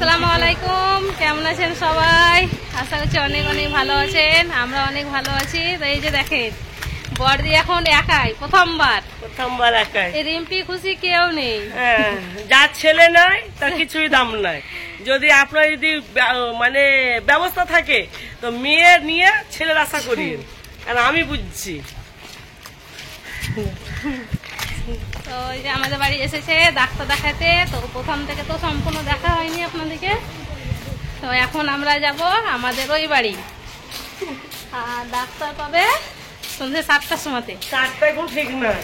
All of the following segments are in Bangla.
আসসালামু আলাইকুম, কেমন আছেন সবাই? আশা করছি অনেক অনেক ভালো আছেন। আমরা অনেক ভালো আছি। তো এই যে দেখেন, বড়দি এখন একাই, প্রথমবার একাই। রিম্পি খুশি কেউ নেই। যার ছেলে নাই তার কিছুই দাম নাই। যদি আপনার যদি মানে ব্যবস্থা থাকে তো মেয়ে নিয়ে ছেলের আশা করি, আর আমি বুঝছি। তো এই যে আমাদের বাড়ি এসেছে ডাক্তার দেখাতে। তো প্রথম থেকে তো সম্পূর্ণ দেখা হয়নি আপনাদেরকে। তো এখন আমরা যাব আমাদের ওই বাড়ি, আর ডাক্তার পাবে সন্ধ্যে 7টার সময়তে। 7টা এখন ঠিক নাই।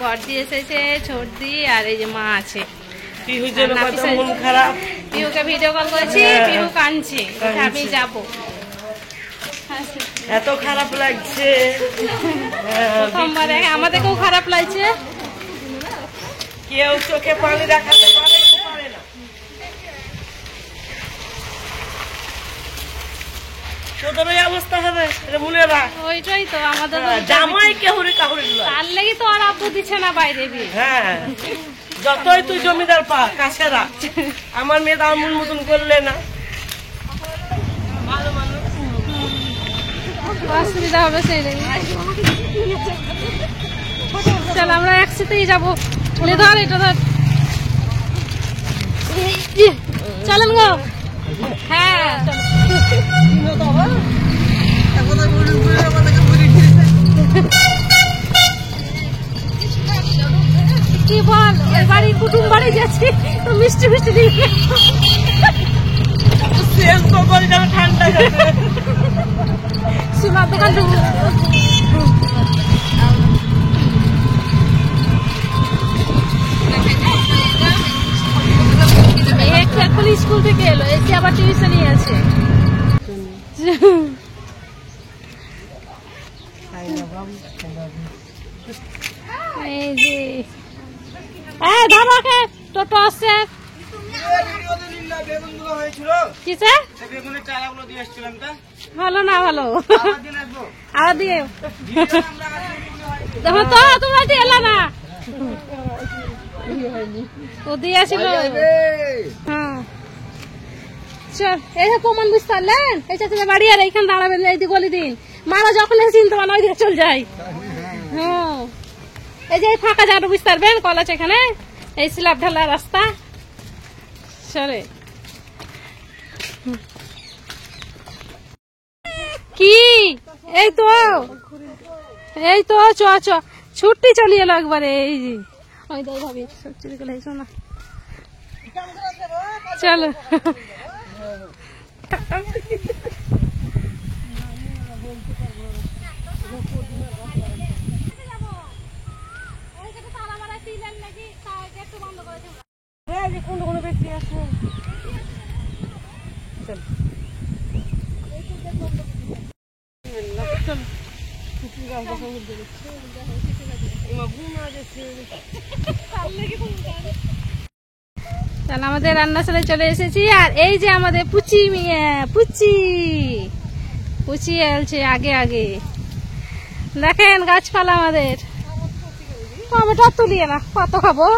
বড়দি এসেছে, ছোটদি, আর এই যে মা আছে। মন খারাপ। পিহুকে ভিডিও কল করেছি, পিহু কাঁদছে, আমি যাবো। এত খারাপ লাগছে, প্রথমবার আমাদেরকেও খারাপ লাগছে। কেউ চোখে পানি দেখাতে পারে না। তোদের ওই অবস্থা হবে, মনে রাখ। ওইটাই তো আমাদের জামাই কেহুরি কাহুরি তার লেগে তো আর আব্বু দিচ্ছে না বাইরে দিয়ে। হ্যাঁ, যতই তুই জমিদার পা কাছে রাখ, আমার মেয়ে তার মন মতন করলে না, ভালো মানুষ অসুবিধা হবে সেই লেগে। চল আমরা একসাথেই যাবো। ধর এটা ধর, চলেন গো। হ্যাঁ কি বল, বাড়ি কুটুম বাড়ি যাচ্ছি, মিষ্টি মিষ্টি দিয়ে ঠান্ডা সোনার দোকান দেবো। এখন স্কুল থেকে এলো, এসে আবার টিউশনই আছে। এই যে ধরাকে টোটো আসছে। ভালো না ভালো আর দিয়ে দেখো তো, তোমরা দিয়ে এলা না, ও দিয়ে আসিল। হ্যাঁ চল, এই প্রমাণ বুঝতে পারলেন? এই চাচা বাড়ি আর এইখানে দাঁড়াবেন, এই দিকে গলি দিন। মারা যখন এসে চিনতে পারেন, ওই দিকে চল যাই। হ্যাঁ, এই যে ফাঁকা জায়গাটা বুঝতে পারবেন, কল আছে এখানে, এই স্ল্যাব ঢালা রাস্তা। চলে কি এই তো চ ছুটি চলে এলো একবারে। এই যে ওই দাই ভাবি চলে গেলে না, চলো। কোন ব্যক্তি আছে, আমাদের রান্নাশালে চলে এসেছি। আর এই যে আমাদের পুচি মিয়া, পুচি এলছে আগে আগে। দেখেন গাছপালা আমাদের, টমেটো তুলিয়ে না, কত খাবো,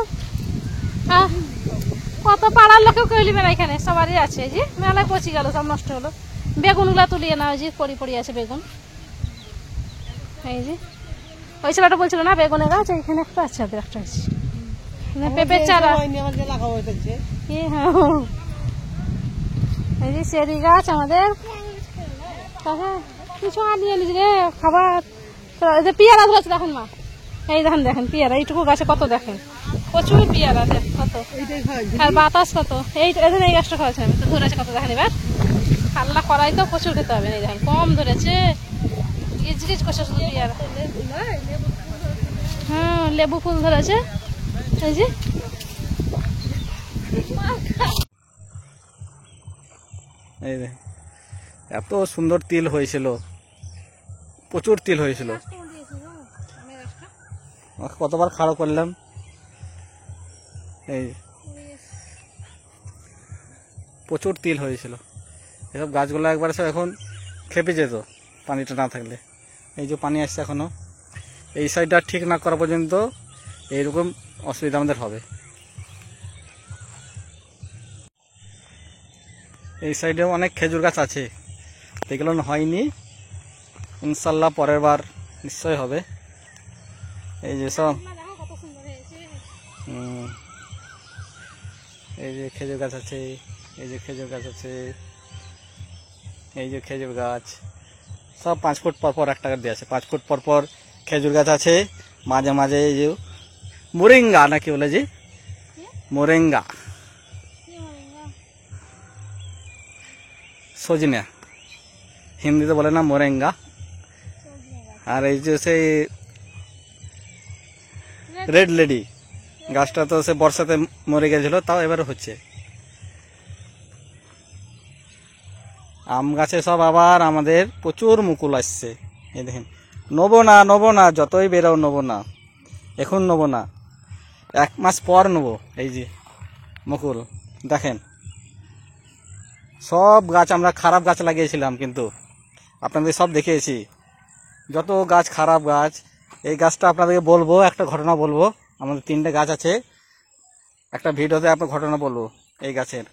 কত পাড়ার লোকেও কেউ লিবে না, এখানে সবারই আছে। যে মেলায় পচি গেল, সব নষ্ট হলো। বেগুন গুলা তুলিয়ে না, ওই যে পড়ি আছে বেগুন। এই যে ওই ছেলেটা বলছিল না বেগুনের গাছ, এখানে একটা আছে, একটা আছে পেঁপের চারা। এই যে চেরি গাছ আমাদের, কিছু আনিয়ে নিস রে খাবার। পেয়ারা ধরেছে দেখেন মা, এই দেখেন পেয়ারা, এইটুকু গাছে কত দেখেন, প্রচুর পেয়ারা কত, আর বাতাস কত। এই এই গাছটা খাওয়াছে আমি তো, ধরেছে কত দেখেন। এবার পাল্লা করাই তো প্রচুর খেতে হবে। এই দেখেন কম ধরেছে, গিজ গিজ করছে শুধু পেয়ারা। হ্যাঁ, লেবু ফুল ধরেছে। এই যে এত সুন্দর তিল হয়েছিল, প্রচুর তিল হয়েছিল। কতবার খাড়ো করলাম, এই প্রচুর তিল হয়েছিল। এসব গাছগুলো একবার সব এখন খেপে যেত পানিটা না থাকলে। এই যে পানি আসছে এখনো, এই সাইডটা ঠিক না করা পর্যন্ত এইরকম অসুবিধা আমাদের হবে। এই সাইডেও অনেক খেজুর গাছ আছে, এগুলো হয়নি, ইনশাল্লাহ পরের বার নিশ্চয় হবে। এই যে সব এই যে খেজুর গাছ আছে, এই যে খেজুর গাছ আছে, এই যে খেজুর গাছ সব 5 ফুট পর পর একটা দিয়ে আছে, 5 ফুট পর পর খেজুর গাছ আছে। মাঝে মাঝে এই যে মোরিঙ্গা নাকি বলে যে মোরেঙ্গা, সজনে হিন্দিতে বলে না মোরেঙ্গা। আর এই যে সেই রেড লেডি গাছটা তো সে বর্ষাতে মরে গেছিল, তাও এবারে হচ্ছে। আম গাছে সব আবার আমাদের প্রচুর মুকুল আসছে। এই দেখেন, নেবো না যতই বেরো নেবো না, এখন নেবো না, 1 মাস পর নেবো। এই যে মুকুল দেখেন, সব গাছ আমরা খারাপ গাছ লাগিয়েছিলাম, কিন্তু আপনাদের সব দেখিয়েছি যত গাছ খারাপ গাছ। এই গাছটা আপনাদেরকে বলবো, একটা ঘটনা বলবো। আমাদের 3টে গাছ আছে, একটা ভিডিওতে আপনার ঘটনা বলবো এই গাছের।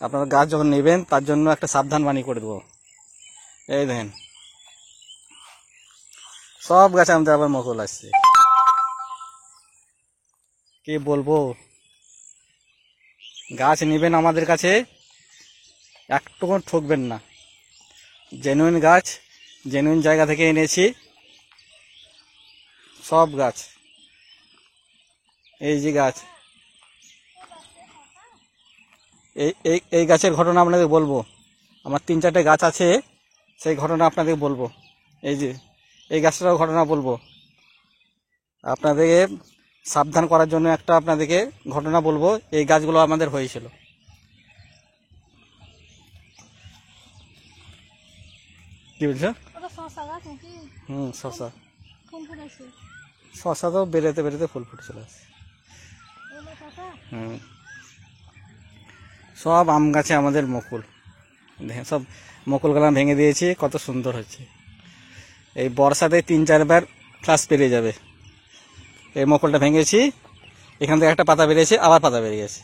আপনারা গাছ যখন নেবেন তার জন্য একটা সাবধান বাণী করে দেবো। এই দেখেন সব গাছে আমাদের আবার মুকুল আসছে, কি বলবো। গাছ নেবেন আমাদের কাছে, একটুকু ঠকবেন না। জেনুইন গাছ, জেনুইন জায়গা থেকে এনেছি সব গাছ। এই যে গাছ, এই গাছের ঘটনা আপনাদের বলবো। আমার 3-4টে গাছ আছে, সেই ঘটনা আপনাদের বলবো। এই যে এই গাছটারও ঘটনা বলবো। আপনাদেরকে সাবধান করার জন্য একটা আপনাদেরকে ঘটনা বলবো। এই গাছগুলো আমাদের হয়েছিল। কি বলছো? শশা, শশা তো বেরোতে বেরোতে ফুল ফুটে চলে আসে। সব আম গাছে আমাদের মুকুল, দেখেন সব মুকুলগুলো ভেঙে দিয়েছি, কত সুন্দর হচ্ছে। এই বর্ষাতে 3-4 বার ফ্লাস পেরিয়ে যাবে। এই মুকুলটা ভেঙেছি, এখান থেকে একটা পাতা বেরিয়েছে, আবার পাতা বেরিয়ে গেছে,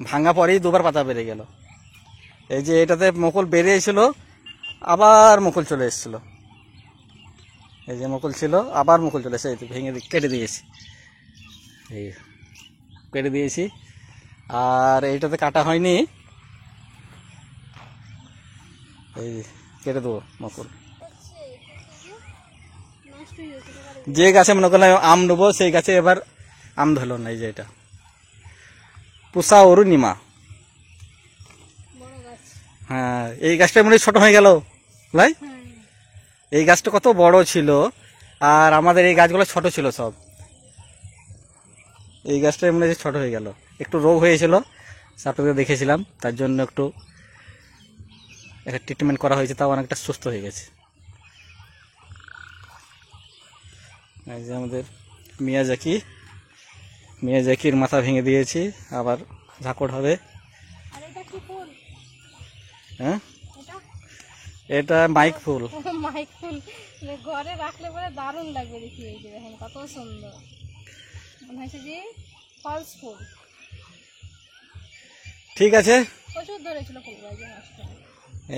ভাঙা পরেই 2বার পাতা বেরিয়ে গেল। এই যে এটাতে মুকুল বেরিয়েছিল, আবার মুকুল চলে এসেছিল। এই যে মুকুল ছিল, আবার মুকুল চলে এসে ভেঙে কেটে দিয়েছি, এই কেটে দিয়েছি। আর এইটাতে কাটা হয়নি, এই কেটে দেবো মুকুল। যে গাছে মনে করলাম আম নেবো, সেই গাছে এবার আম ধরল না। এই যে এটা পুষা অরুণিমা, হ্যাঁ এই গাছটা মনে ছোট হয়ে গেল ভাই। এই গাছটা কত বড় ছিল, আর আমাদের এই গাছগুলো ছোট ছিল সব। এই গাছটা এমনি ছোট হয়ে গেল, একটু রোগ হয়েছিল, আপনাদের দেখেছিলাম, তার জন্য একটু একটা ট্রিটমেন্ট করা হয়েছে, তাও অনেকটা সুস্থ হয়ে গেছে। এই যে আমাদের মিয়াজাকির মাথা ভেঙে দিয়েছি, আবার ঝাঁকড় হবে। হ্যাঁ এটা মাইক ফুল। মাইক ফুল ঘরে রাখলে পরে দারুণ লাগবে দেখি। এই যে দেখেন কত সুন্দর, মনে হচ্ছে যে ফলস ফুল। ঠিক আছে, প্রচুর ধরেছিল ফুল।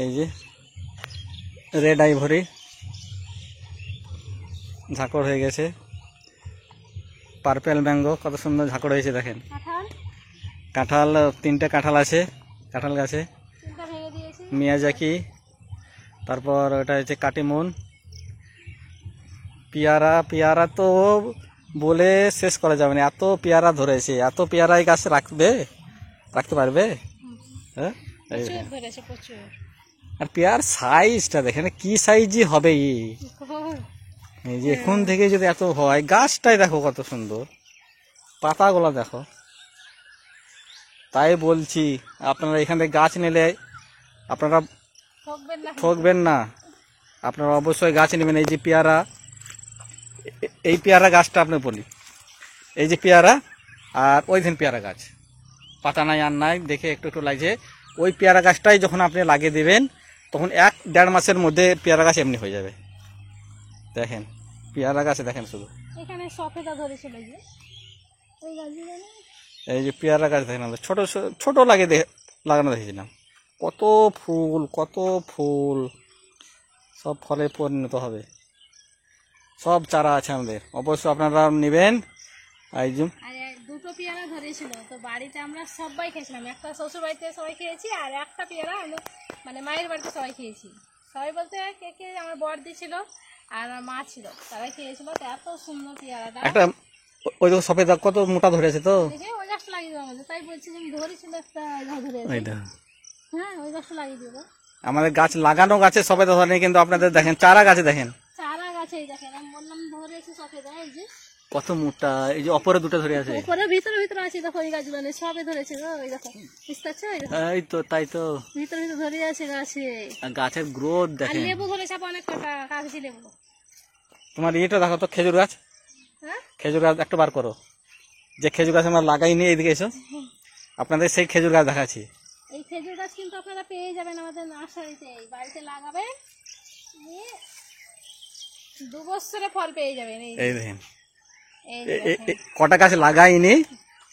এই যে রেড আইভরি ঝাঁকড় হয়ে গেছে। পার্পেল ম্যাঙ্গো কত সুন্দর ঝাঁকড় হয়েছে দেখেন। কাঁঠাল 3টে কাঁঠাল আছে কাঁঠাল গাছে। মিয়াজাকি, তারপর ওটা হচ্ছে কাটিমুন। পেয়ারা তো বলে শেষ করা যাবে না, এত পেয়ারা ধরেছে। এত পেয়ারা এই গাছে রাখতে পারবে? হ্যাঁ, আর পেয়ার সাইজটা দেখেন কি সাইজই হবে। এই যে এখন থেকে যদি এত হয়, গাছটাই দেখো কত সুন্দর, পাতাগুলো দেখো। তাই বলছি আপনারা এখান থেকে গাছ নিলে আপনারা ঠকবেন না, আপনারা অবশ্যই গাছ নেবেন। এই যে পেয়ারা, এই পেয়ারা গাছটা আপনি বলি, এই যে পেয়ারা, আর ওই দিন পেয়ারা গাছ, পাতা নাই আর নাই, দেখে একটু একটু লাগছে। ওই পেয়ারা গাছটাই যখন আপনি লাগিয়ে দেবেন, তখন 1-1.5 মাসের মধ্যে পেয়ারা গাছ এমনি হয়ে যাবে। দেখেন পেয়ারা গাছে দেখেন শুধু এখানে সফেদা ধরেছিল। এই যে পেয়ারা গাছ দেখেন, ছোট ছোট লাগে লাগানো দেখেছিলাম। কত ফুল, কত ফুল, সব ফলে পরিণত হবে। সব চারা আছে আমাদের, অবশ্যই আপনারা নেবেন। এই যে আর দুটো পেয়ারা ধরেছিল, তো বাড়িতে আমরা সবাই খেয়েছিলাম। একটা শ্বশুর বাড়িতে সবাই খেয়েছি, আর একটা পেয়ারা আমি মানে মায়ের বাড়িতে সবাই খেয়েছি। সবাই বলতে কে কে, আমার বড়দি ছিল আর আমার মা ছিল, তারাই খেয়েছিল। তো এত সুন্দর পেয়ারাটা, একটা ওই তো সফেদা কত মোটা ধরে আছে তো, দেখে ওই গাছটা লাগিয়ে দেবো আমাদের। তাই বলছি যে আমি ধরেছিল একটা গাছ ধরে আছে। এইটা হ্যাঁ, ওই গাছটা লাগিয়ে দেবো। আমাদের গাছ লাগানো গাছে সফেদা ধরে নেই, কিন্তু আপনাদের দেখেন চারা গাছে দেখেন চারা গাছে দেখেন, আমি বললাম ধরেছি সফেদা, এই যে কত মোটা। এই যে অপরে দুটো ধরে আছে, উপরে ভিতরে ভিতরে আছে, দেখো ওই গাছগুলো নেই, সবে ধরেছে গো, ওই দেখো বুঝতে পারছো, ওই দেখো এই তো, তাই তো ভিতরে ভিতরে ধরে আছে গাছে। আর গাছের গ্রোথ আর দেখেন। লেবু ধরেছে অনেক কটা, কাগজি লেবু। তোমার ইয়েটা দেখো তো, খেজুর গাছ, হ্যাঁ, খেজুর গাছ একটা বার করো। যে খেজুর গাছ আমরা লাগাইনি, এইদিকে এসো, আপনাদের সেই খেজুর গাছ দেখাচ্ছি। এই খেজুর গাছ কিন্তু আপনারা পেয়ে যাবেন আমাদের নার্সারিতে, বাড়িতে লাগাবেন, নিয়ে 2 বছরে ফল পেয়ে যাবেন। এই এই দেখেন এই যে দেখেন। কটা গাছ লাগাইনি,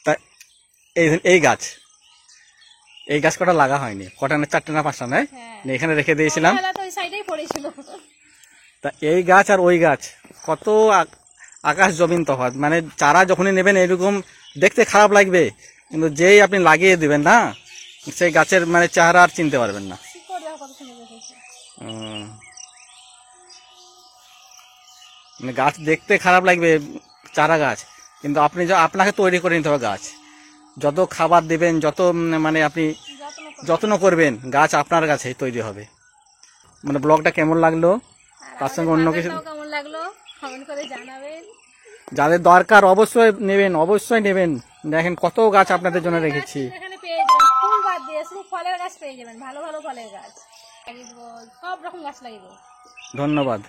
তা এই দেখেন এই গাছ কটা লাগা হয়নি, কটা না 4টে না 5টা নয়, হ্যাঁ। এখানে রেখে দিয়েছিলাম। ছোটবেলা তো ওই সাইডেই পড়েছিল। তা এই গাছ আর ওই গাছ কত আকাশ জমিন তফাৎ। মানে চারা যখনই নেবেন এরকম দেখতে খারাপ লাগবে, কিন্তু যেই আপনি লাগিয়ে দিবেন না, সেই গাছের মানে চেহারা আর চিনতে পারবেন না। শিকড় দেখো কত সুন্দর দেখেছে। মানে গাছ দেখতে খারাপ লাগবে, চারা গাছ, কিন্তু আপনি আপনাকে তৈরি করে নিতে হবে গাছ। যত খাবার দেবেন, যত মানে আপনি যত্ন করবেন, গাছ আপনার কাছেই তৈরি হবে। মানে ব্লগটা কেমন লাগলো, তার সঙ্গে অন্য কিছু কেমন লাগলো কমেন্ট করে জানাবেন। যাদের দরকার অবশ্যই নেবেন, অবশ্যই নেবেন। দেখেন কত গাছ আপনাদের জন্য রেখেছি। এখানে পেয়ে যাবেন, ফুল বাদ দিয়ে শুধু ফলের গাছ পেয়ে যাবেন, ভালো ভালো ফলের গাছ লাগিয়ে দেবো, সব রকম গাছ লাগিয়ে দেবো। ধন্যবাদ।